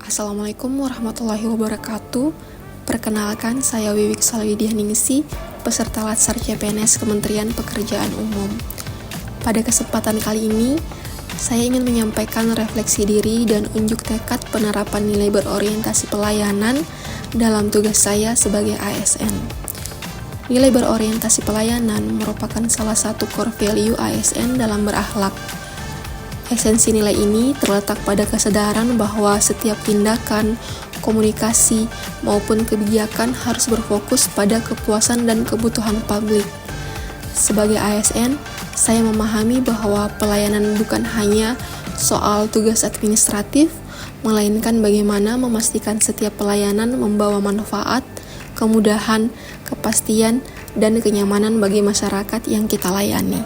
Assalamualaikum warahmatullahi wabarakatuh. Perkenalkan, saya Wiwik Salwidianingsi, peserta Latsar CPNS Kementerian Pekerjaan Umum. Pada kesempatan kali ini, saya ingin menyampaikan refleksi diri dan unjuk tekad penerapan nilai berorientasi pelayanan dalam tugas saya sebagai ASN. Nilai berorientasi pelayanan merupakan salah satu core value ASN dalam berakhlak. Esensi nilai ini terletak pada kesadaran bahwa setiap tindakan, komunikasi, maupun kebijakan harus berfokus pada kepuasan dan kebutuhan publik. Sebagai ASN, saya memahami bahwa pelayanan bukan hanya soal tugas administratif, melainkan bagaimana memastikan setiap pelayanan membawa manfaat, kemudahan, kepastian, dan kenyamanan bagi masyarakat yang kita layani.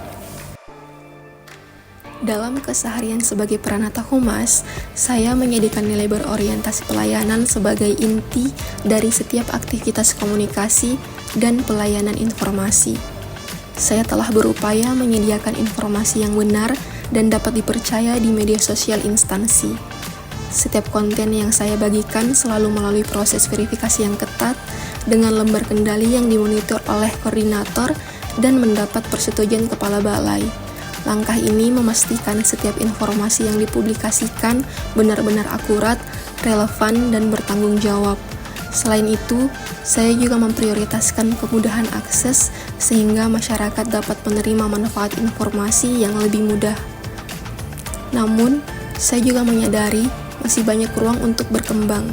Dalam keseharian sebagai Pranata Humas, saya menjadikan nilai berorientasi pelayanan sebagai inti dari setiap aktivitas komunikasi dan pelayanan informasi. Saya telah berupaya menyediakan informasi yang benar dan dapat dipercaya di media sosial instansi. Setiap konten yang saya bagikan selalu melalui proses verifikasi yang ketat dengan lembar kendali yang dimonitor oleh koordinator dan mendapat persetujuan Kepala Balai. Langkah ini memastikan setiap informasi yang dipublikasikan benar-benar akurat, relevan, dan bertanggung jawab. Selain itu, saya juga memprioritaskan kemudahan akses sehingga masyarakat dapat menerima manfaat informasi yang lebih mudah. Namun, saya juga menyadari masih banyak ruang untuk berkembang,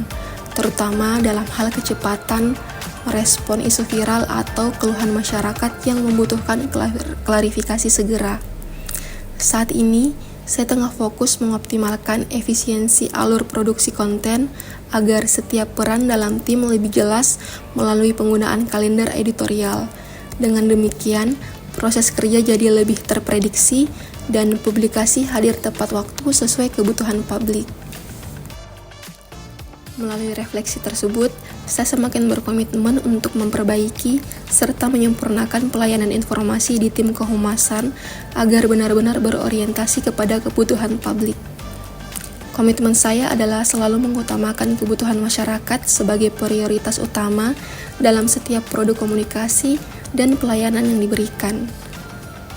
terutama dalam hal kecepatan merespon isu viral atau keluhan masyarakat yang membutuhkan klarifikasi segera. Saat ini, saya tengah fokus mengoptimalkan efisiensi alur produksi konten agar setiap peran dalam tim lebih jelas melalui penggunaan kalender editorial. Dengan demikian, proses kerja jadi lebih terprediksi dan publikasi hadir tepat waktu sesuai kebutuhan publik. Melalui refleksi tersebut, saya semakin berkomitmen untuk memperbaiki serta menyempurnakan pelayanan informasi di tim kehumasan agar benar-benar berorientasi kepada kebutuhan publik. Komitmen saya adalah selalu mengutamakan kebutuhan masyarakat sebagai prioritas utama dalam setiap produk komunikasi dan pelayanan yang diberikan.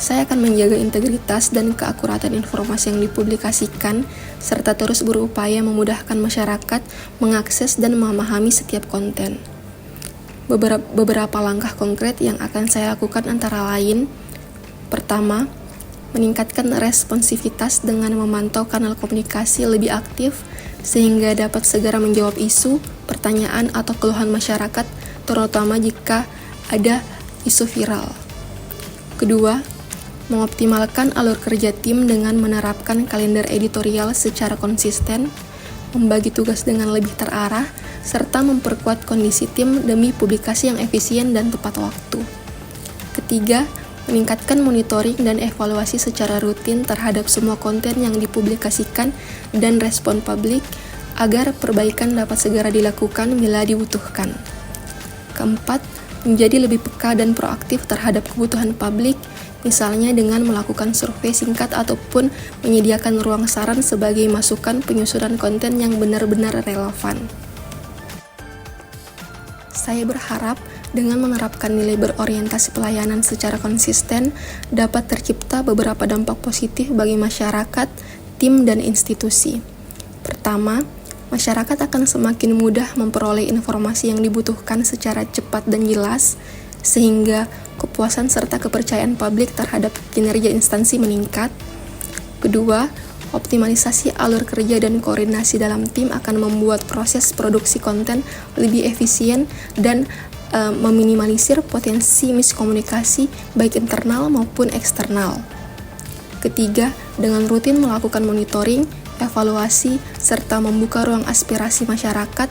Saya akan menjaga integritas dan keakuratan informasi yang dipublikasikan, serta terus berupaya memudahkan masyarakat mengakses dan memahami setiap konten. Beberapa langkah konkret yang akan saya lakukan antara lain: pertama, meningkatkan responsivitas dengan memantau kanal komunikasi lebih aktif sehingga dapat segera menjawab isu, pertanyaan, atau keluhan masyarakat, terutama jika ada isu viral. Kedua, mengoptimalkan alur kerja tim dengan menerapkan kalender editorial secara konsisten, membagi tugas dengan lebih terarah, serta memperkuat kondisi tim demi publikasi yang efisien dan tepat waktu. Ketiga, meningkatkan monitoring dan evaluasi secara rutin terhadap semua konten yang dipublikasikan dan respon publik agar perbaikan dapat segera dilakukan bila dibutuhkan. Keempat, menjadi lebih peka dan proaktif terhadap kebutuhan publik, misalnya dengan melakukan survei singkat ataupun menyediakan ruang saran sebagai masukan penyusunan konten yang benar-benar relevan. Saya berharap dengan menerapkan nilai berorientasi pelayanan secara konsisten dapat tercipta beberapa dampak positif bagi masyarakat, tim, dan institusi. Pertama, masyarakat akan semakin mudah memperoleh informasi yang dibutuhkan secara cepat dan jelas, sehingga kepuasan serta kepercayaan publik terhadap kinerja instansi meningkat. Kedua, optimalisasi alur kerja dan koordinasi dalam tim akan membuat proses produksi konten lebih efisien dan meminimalisir potensi miskomunikasi baik internal maupun eksternal. Ketiga, dengan rutin melakukan monitoring, evaluasi, serta membuka ruang aspirasi masyarakat,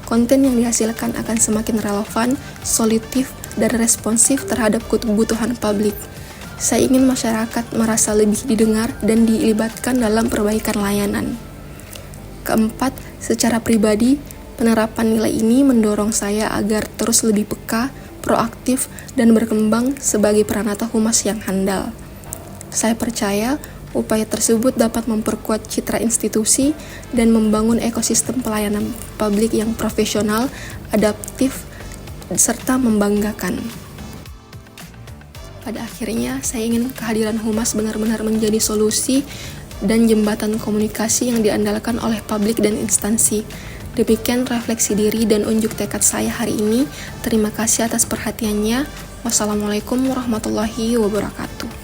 konten yang dihasilkan akan semakin relevan, solutif, dan responsif terhadap kebutuhan publik. Saya ingin masyarakat merasa lebih didengar dan dilibatkan dalam perbaikan layanan. Keempat, secara pribadi, penerapan nilai ini mendorong saya agar terus lebih peka, proaktif, dan berkembang sebagai Pranata Humas yang handal. Saya percaya Upaya tersebut dapat memperkuat citra institusi dan membangun ekosistem pelayanan publik yang profesional, adaptif, serta membanggakan. Pada akhirnya, saya ingin kehadiran Humas benar-benar menjadi solusi dan jembatan komunikasi yang diandalkan oleh publik dan instansi. Demikian refleksi diri dan unjuk tekad saya hari ini. Terima kasih atas perhatiannya. Wassalamualaikum warahmatullahi wabarakatuh.